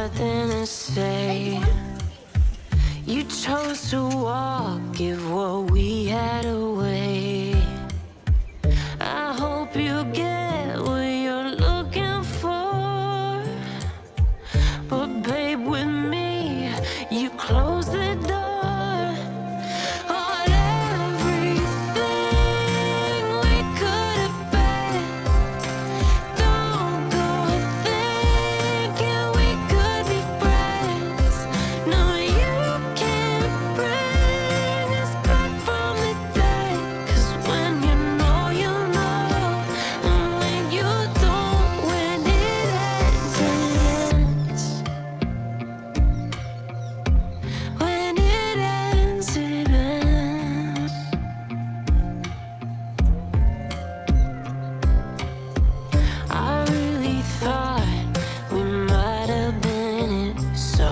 nothing to say. You chose to walk, give what we had away. I hope you get what you're looking for, but babe, with me, you close the door on everything we could have been. Don't go thinking we could be friends. No, you can't bring us back from the dead. 'Cause when you know, you know. And when you don't, when it ends, it ends. When it ends, it ends. I really thought we might have been it, so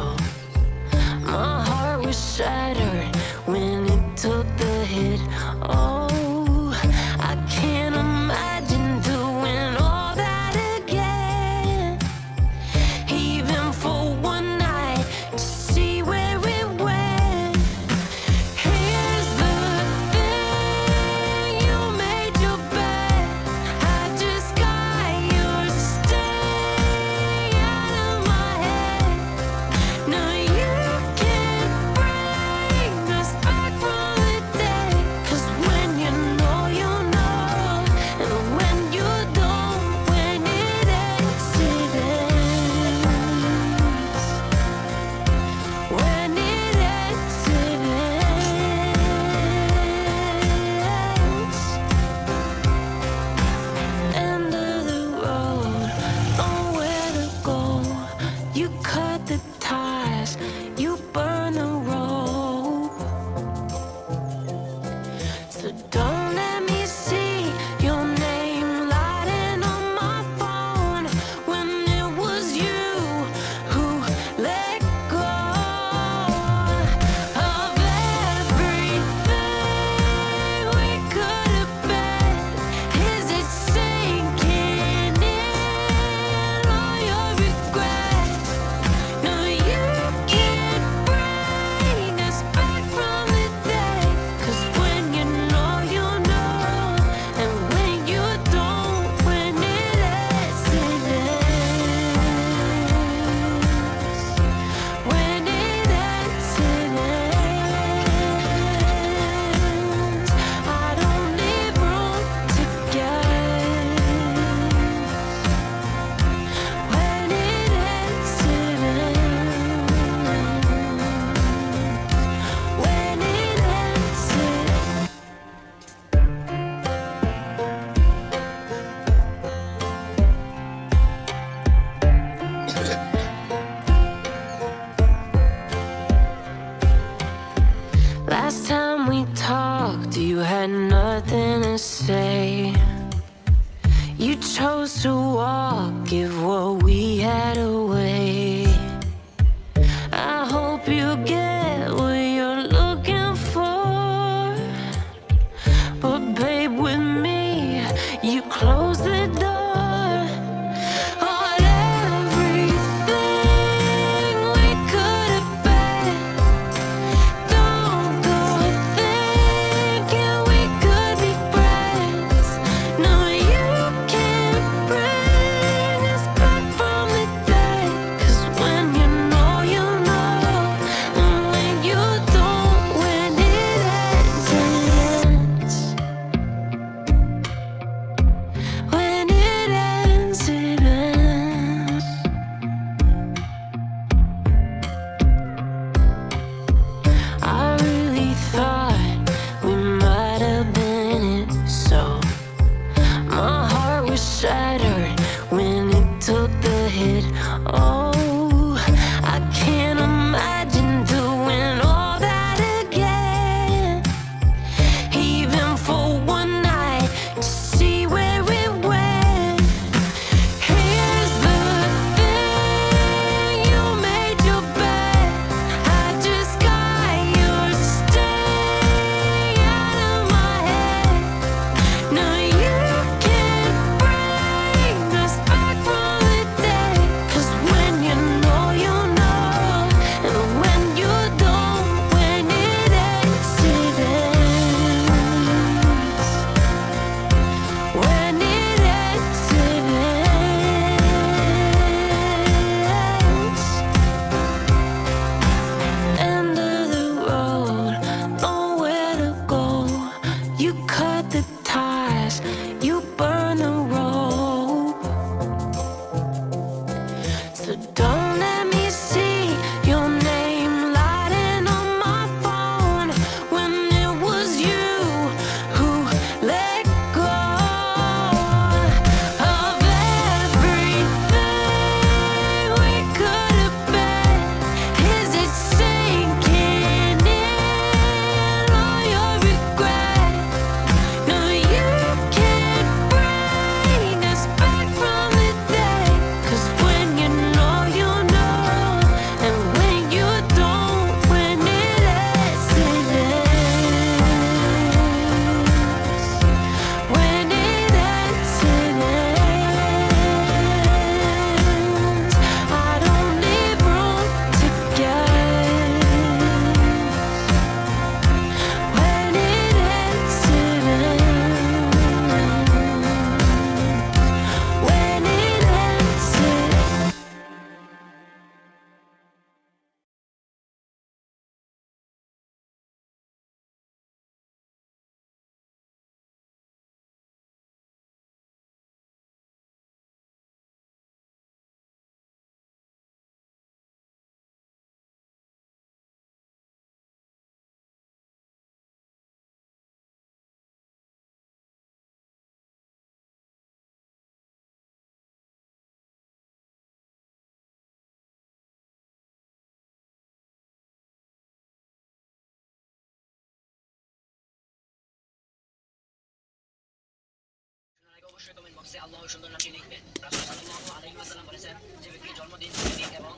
my heart was shattered when it took the hit. Oh, I can't imagine doing all that again, even for one night, to see where it went. Here's the thing, you made your bed, I just got yours. Stay out of my head. No, you can't bring us back from the dead. 'Cause when you know, you know. And when you don't, when it ends, it ends. When it ends, it ends. End of the road, nowhere to go. You cut the ties, you burn the rope. So don't let me see your name lighting on my phone when it was you who let go of everything we could have been. Is it sinking in all your regret? অবশ্যই comment বক্সে আল্লাহর সুন্দর নামটি লিখবেন। রাসূল সাল্লাল্লাহু আলাইহি ওয়াসাল্লাম বলেছেন, যে ব্যক্তির জন্মদিন, মৃত্যু এবং